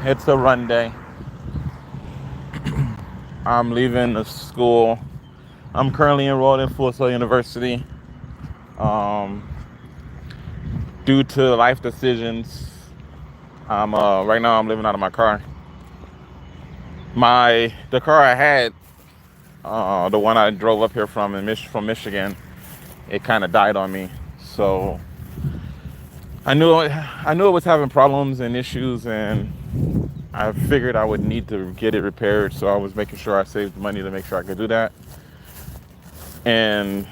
It's a run day. I'm leaving the school. I'm currently enrolled in Full Sail University. Um, Due to life decisions, I'm right now I'm living out of my car. The car I had, the one I drove up here from Michigan, it kind of died on me. So I knew it was having problems and issues, and I figured I would need to get it repaired. So I was making sure I saved money to make sure I could do that. And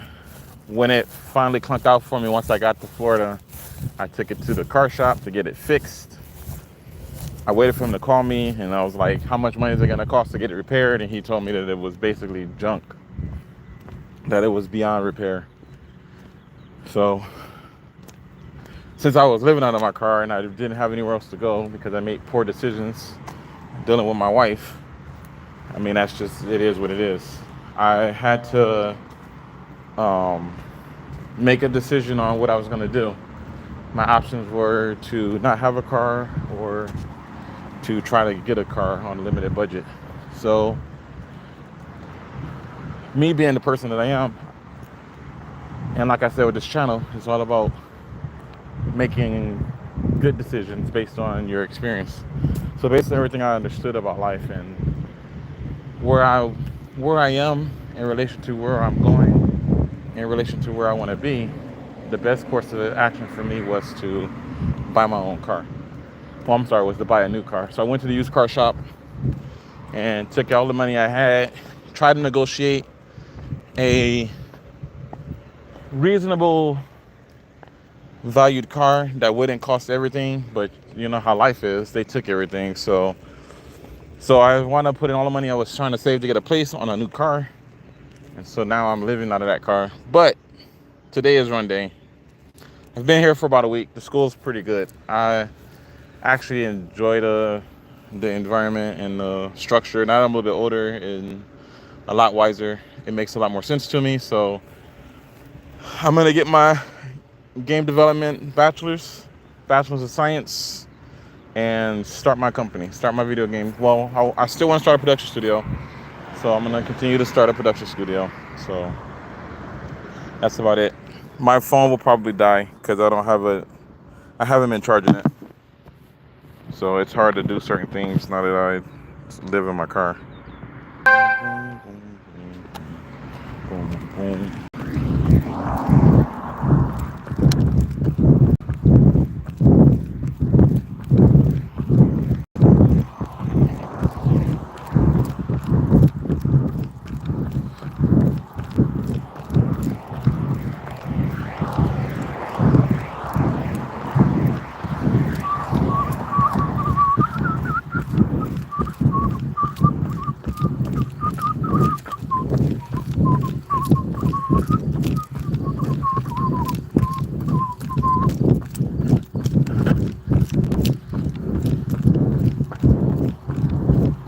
when it finally clunked out for me, once I got to Florida, I took it to the car shop to get it fixed. I waited for him to call me, and I was like, how much money is it going to cost to get it repaired? And he told me that it was basically junk, that it was beyond repair. So since I was living out of my car and I didn't have anywhere else to go because I made poor decisions dealing with my wife, I mean, it is what it is. I had to make a decision on what I was going to do. My options were to not have a car or to try to get a car on a limited budget. So me being the person that I am, and like I said with this channel, it's all about making good decisions based on your experience. So basically everything I understood about life and where I am in relation to where I'm going, in relation to where I want to be, the best course of action for me was to buy my own car. Well, I'm sorry, was to buy a new car. So I went to the used car shop and took all the money I had, tried to negotiate a reasonable valued car that wouldn't cost everything, but you know how life is, they took everything. So I wound up putting all the money I was trying to save to get a place on a new car. And so now I'm living out of that car. But today is run day. I've been here for about a week. The school's pretty good. I actually enjoy the environment and the structure. Now that I'm a little bit older and a lot wiser, it makes a lot more sense to me. So I'm gonna get my game development bachelor's of science, and start my company, start my video game. Well, I still want to start a production studio, so I'm gonna continue to start a production studio. So that's about it. My phone will probably die because I haven't been charging it. So it's hard to do certain things now that I live in my car.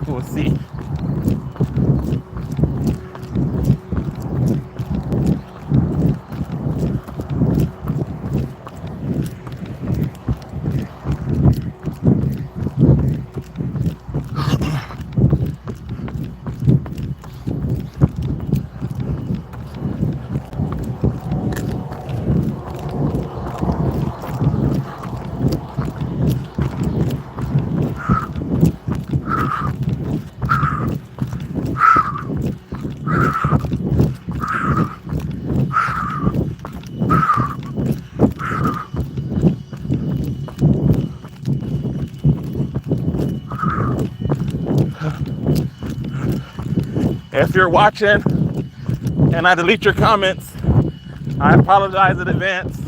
We'll see. If you're watching and I delete your comments, I apologize in advance.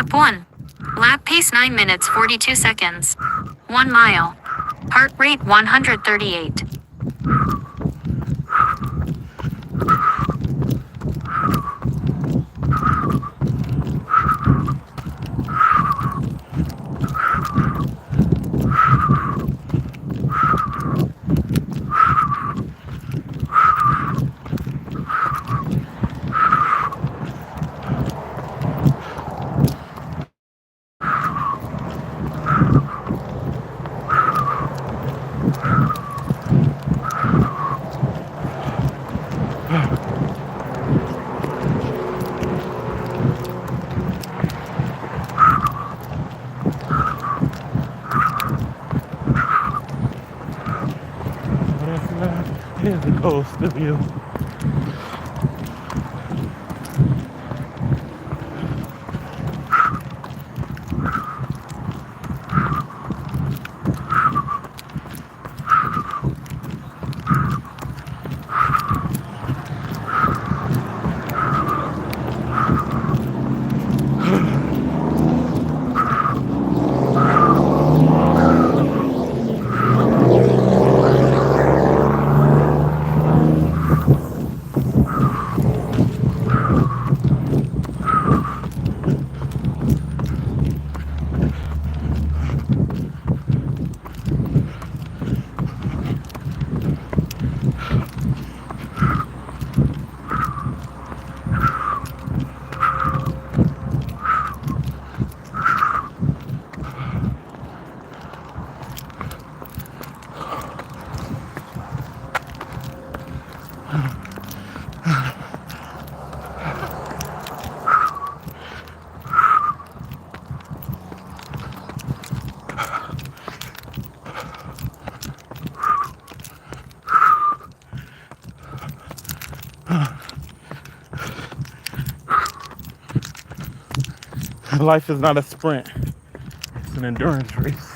Lap 1. Lap pace 9 minutes 42 seconds. 1 mile. Heart rate 138. Here's the coast of you. Life is not a sprint, it's an endurance race.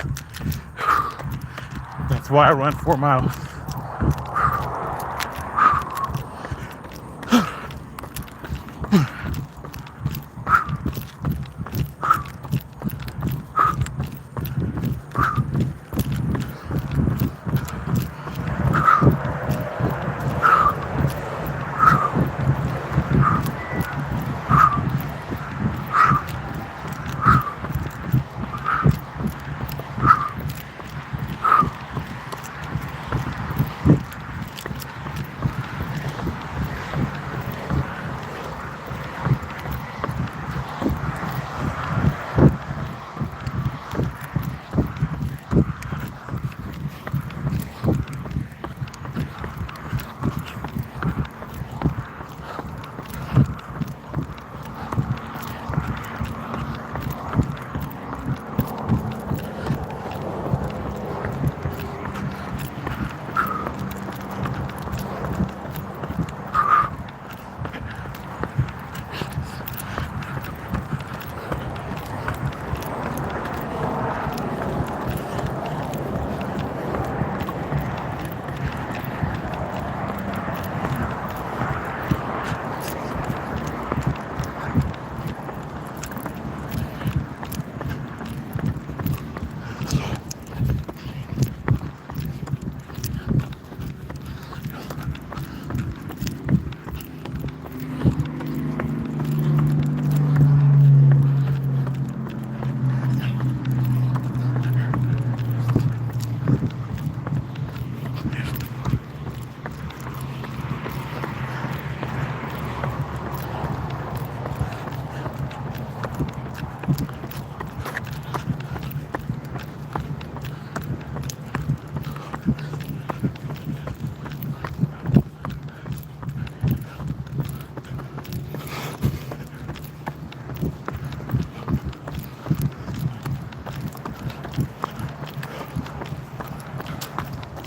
That's why I run 4 miles.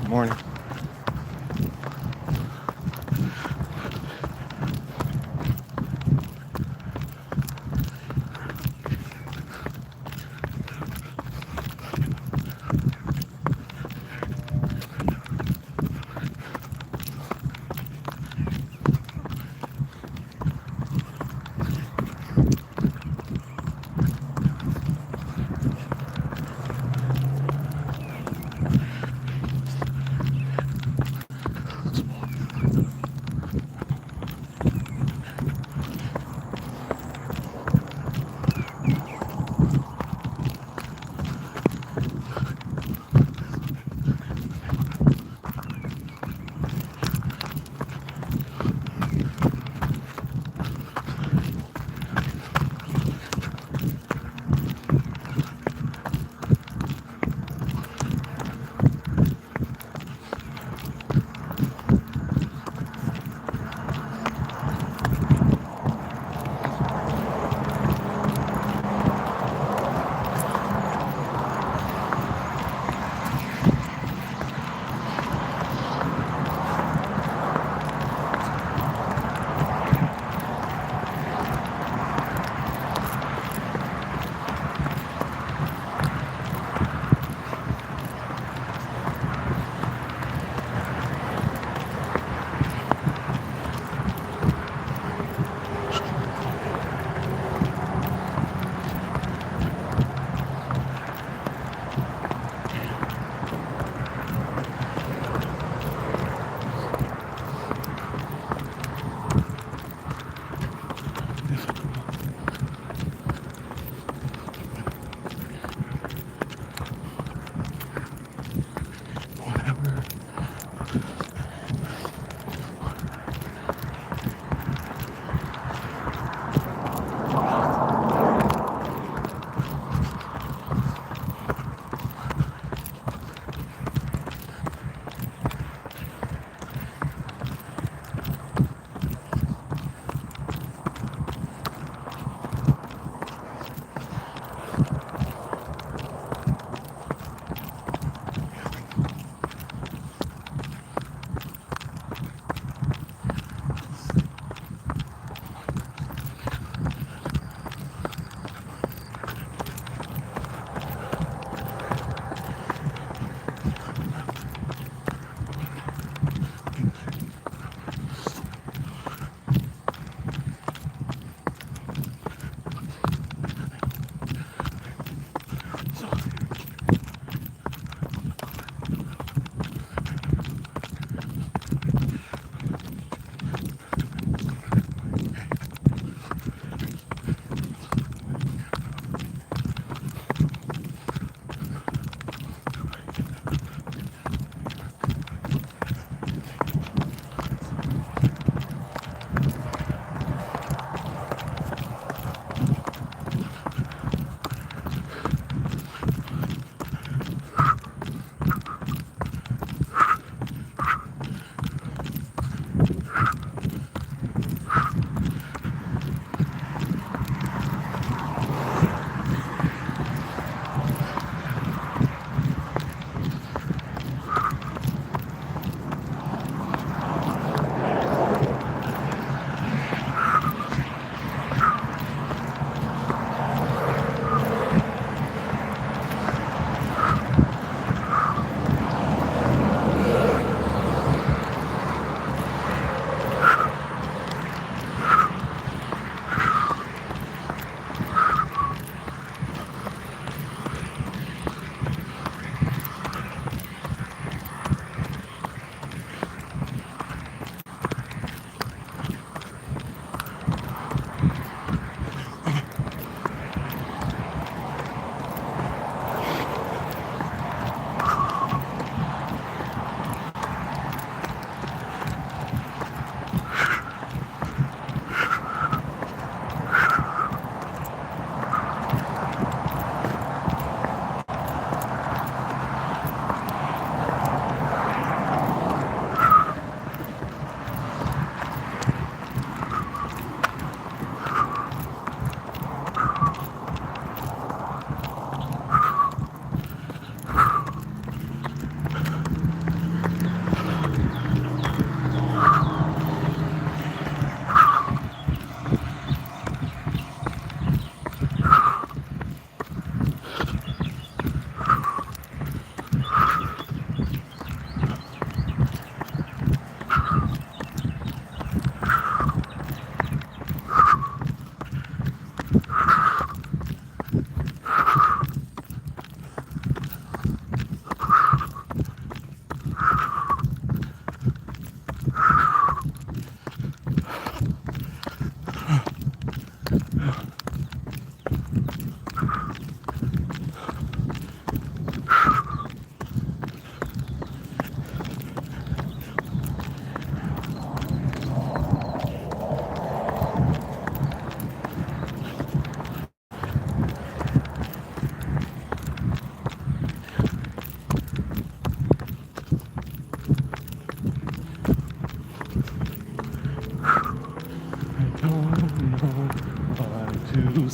Morning.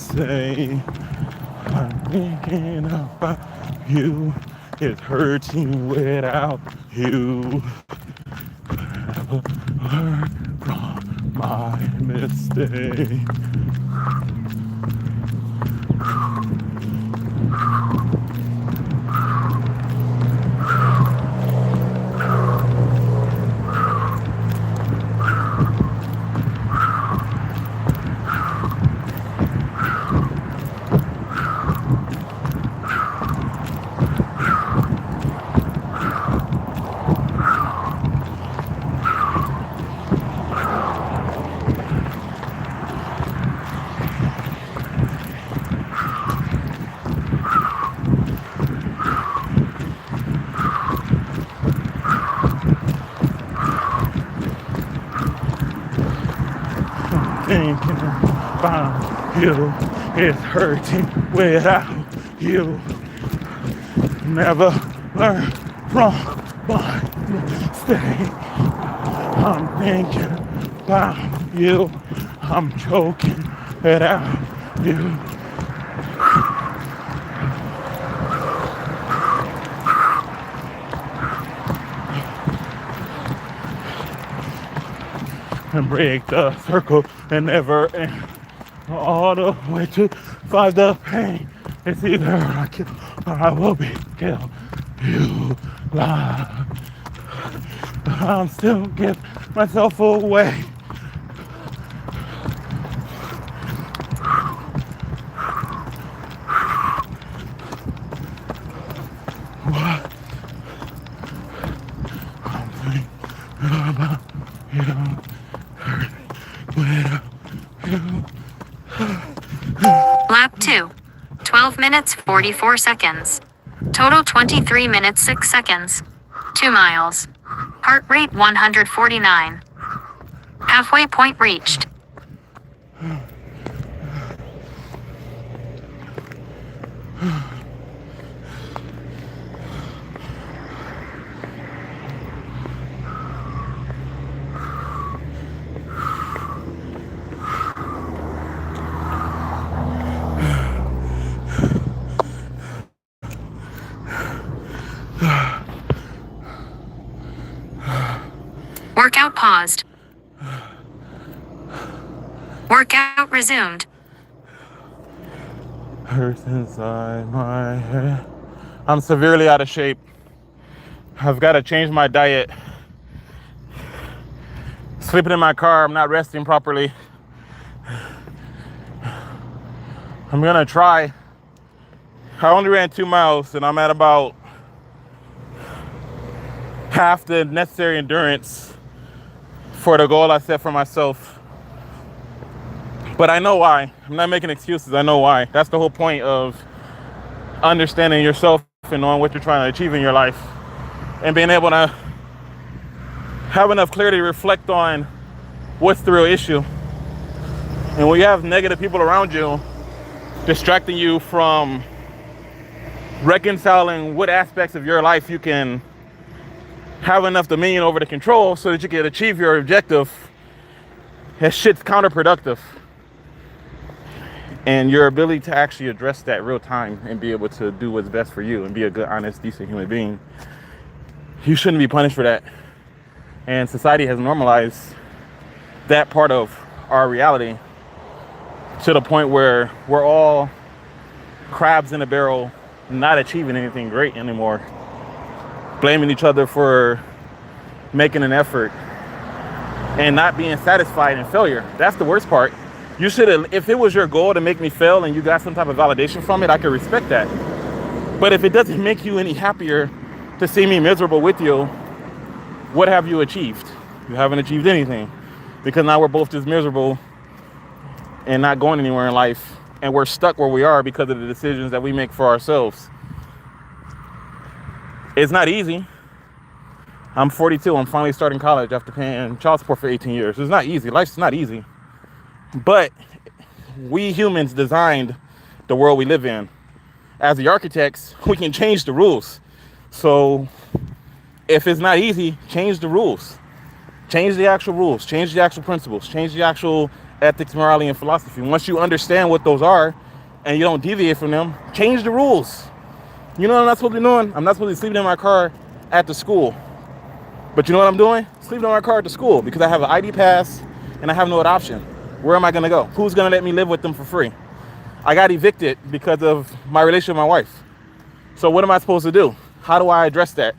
say. I'm thinking about you. It's hurting without you. Never learn from my mistake. Thinking about you is hurting without you. Never learn from my mistake. I'm thinking about you. I'm choking without you. And break the circle and never end. All the way to find the pain. It's either I kill or I will be killed. You lie. I'm still giving myself away. What I'm thinking about you. Lap 2. 12 minutes 44 seconds. Total 23 minutes 6 seconds. 2 miles. Heart rate 149. Halfway point reached. Workout paused. Workout resumed. Hurts inside my head. I'm severely out of shape. I've got to change my diet. Sleeping in my car, I'm not resting properly. I'm gonna try. I only ran 2 miles and I'm at about half the necessary endurance for the goal I set for myself. But I know why. I'm not making excuses. I know why. That's the whole point of understanding yourself and knowing what you're trying to achieve in your life and being able to have enough clarity to reflect on what's the real issue. And when you have negative people around you distracting you from reconciling what aspects of your life you can have enough dominion over to control so that you can achieve your objective, that shit's counterproductive. And your ability to actually address that real time and be able to do what's best for you and be a good, honest, decent human being, you shouldn't be punished for that. And society has normalized that part of our reality to the point where we're all crabs in a barrel, not achieving anything great anymore, blaming each other for making an effort and not being satisfied in failure. That's the worst part. You should have, if it was your goal to make me fail and you got some type of validation from it, I could respect that. But if it doesn't make you any happier to see me miserable with you, what have you achieved? You haven't achieved anything, because now we're both just miserable and not going anywhere in life, and we're stuck where we are because of the decisions that we make for ourselves. It's not easy. I'm 42. I'm finally starting college after paying child support for 18 years. It's not easy. Life's not easy. But we humans designed the world we live in. As the architects, we can change the rules. So if it's not easy, change the rules. Change the actual rules. Change the actual principles. Change the actual ethics, morality, and philosophy. Once you understand what those are and you don't deviate from them, change the rules. You know what I'm not supposed to be doing? I'm not supposed to be sleeping in my car at the school. But you know what I'm doing? Sleeping in my car at the school because I have an ID pass and I have no other option. Where am I going to go? Who's going to let me live with them for free? I got evicted because of my relationship with my wife. So what am I supposed to do? How do I address that?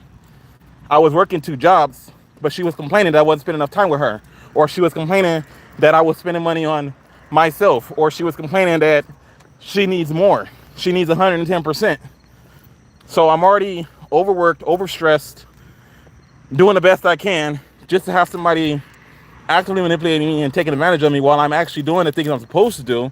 I was working 2 jobs, but she was complaining that I wasn't spending enough time with her. Or she was complaining that I was spending money on myself. Or she was complaining that she needs more. She needs 110%. So I'm already overworked, overstressed, doing the best I can just to have somebody actively manipulating me and taking advantage of me while I'm actually doing the things I'm supposed to do.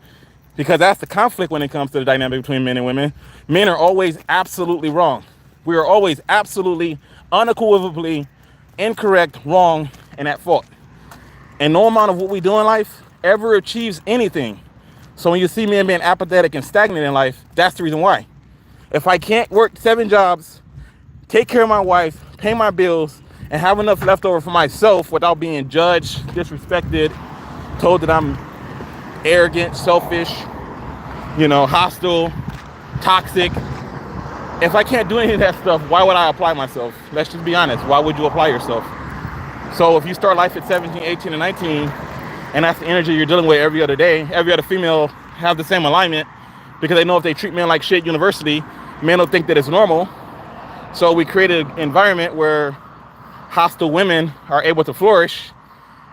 Because that's the conflict when it comes to the dynamic between men and women. Men are always absolutely wrong. We are always absolutely, unequivocally incorrect, wrong, and at fault. And no amount of what we do in life ever achieves anything. So when you see men being apathetic and stagnant in life, that's the reason why. If I can't work 7 jobs, take care of my wife, pay my bills, and have enough left over for myself without being judged, disrespected, told that I'm arrogant, selfish, hostile, toxic. If I can't do any of that stuff, why would I apply myself? Let's just be honest. Why would you apply yourself? So if you start life at 17, 18, and 19, and that's the energy you're dealing with every other day, every other female have the same alignment because they know if they treat men like shit university, men will think that it's normal. So we created an environment where hostile women are able to flourish,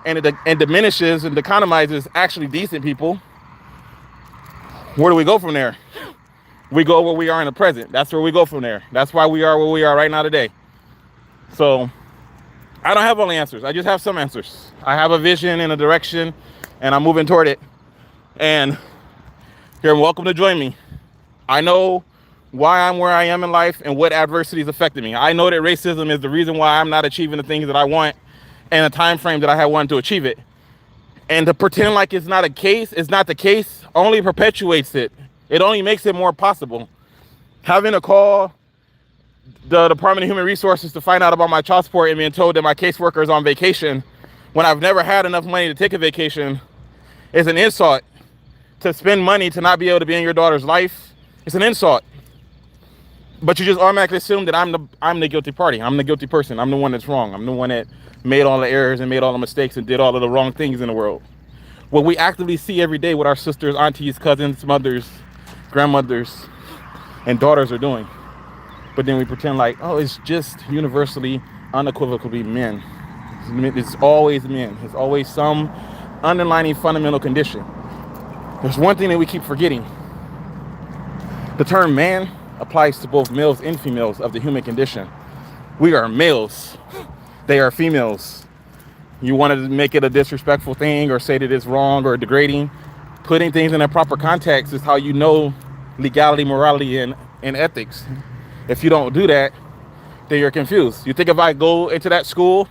and it diminishes and deconomizes actually decent people. Where do we go from there? We go where we are in the present. That's where we go from there. That's why we are where we are right now today. So I don't have all the answers. I just have some answers. I have a vision and a direction, and I'm moving toward it. And you're welcome to join me. I know why I'm where I am in life and what adversities affected me. I know that racism is the reason why I'm not achieving the things that I want in a time frame that I had wanted to achieve it. And to pretend like it's not the case, only perpetuates it. It only makes it more possible. Having to call the Department of Human Resources to find out about my child support and being told that my caseworker is on vacation when I've never had enough money to take a vacation is an insult. To spend money to not be able to be in your daughter's life, it's an insult. But you just automatically assume that I'm the guilty party. I'm the guilty person. I'm the one that's wrong. I'm the one that made all the errors and made all the mistakes and did all of the wrong things in the world. What we actively see every day what our sisters, aunties, cousins, mothers, grandmothers, and daughters are doing. But then we pretend like, oh, it's just universally, unequivocally men. It's always men. It's always some underlying fundamental condition. There's one thing that we keep forgetting. The term man applies to both males and females of the human condition. We are males. They are females. You want to make it a disrespectful thing or say that it's wrong or degrading. Putting things in a proper context is how you know legality, morality, and ethics. If you don't do that, then you're confused. You think if I go into that school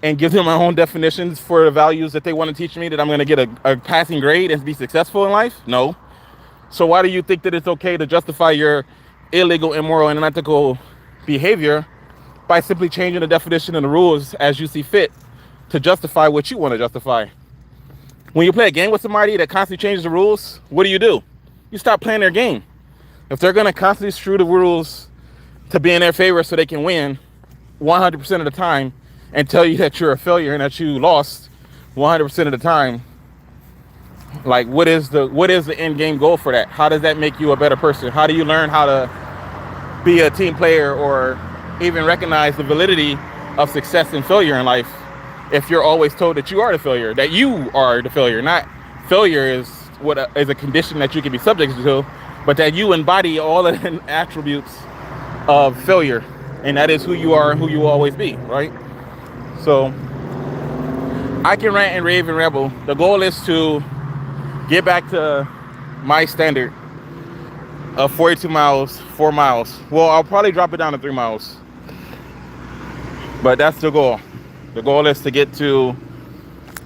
and give them my own definitions for the values that they want to teach me, that I'm going to get a passing grade and be successful in life? No. So why do you think that it's okay to justify your illegal, immoral, and unethical behavior by simply changing the definition and the rules as you see fit to justify what you want to justify? When you play a game with somebody that constantly changes the rules, what do? You stop playing their game. If they're going to constantly screw the rules to be in their favor so they can win 100% of the time and tell you that you're a failure and that you lost 100% of the time, like what is the end game goal for that? How does that make you a better person? How do you learn how to be a team player or even recognize the validity of success and failure in life if you're always told that you are the failure, that you are the failure? Not failure is a condition that you can be subject to, but that you embody all of the attributes of failure, and that is who you are and who you will always be, right? So I can rant and rave and rebel. The goal is to get back to my standard of 42 miles, 4 miles. Well, I'll probably drop it down to 3 miles, but that's the goal. The goal is to get to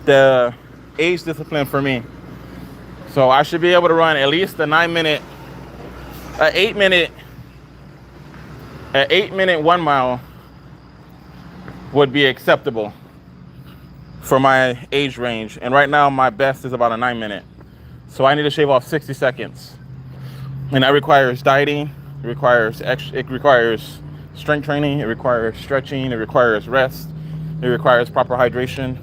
the age discipline for me. So I should be able to run at least a 8 minute 1 mile would be acceptable for my age range. And right now my best is about a 9 minute. So I need to shave off 60 seconds. And that requires dieting, it requires strength training, it requires stretching, it requires rest, it requires proper hydration.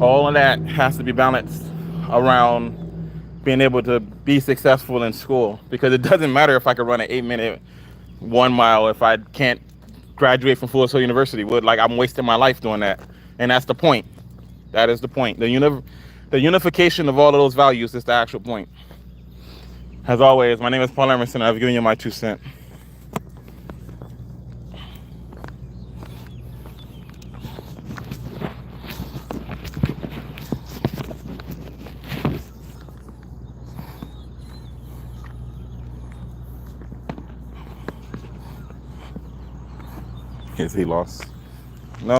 All of that has to be balanced around being able to be successful in school, because it doesn't matter if I could run an 8 minute 1 mile if I can't graduate from Full Sail University. Like, I'm wasting my life doing that. And that's the point. That is the point. The unification of all of those values is the actual point. As always, my name is Paul Emerson. I've given you my 2 cents. Is he lost?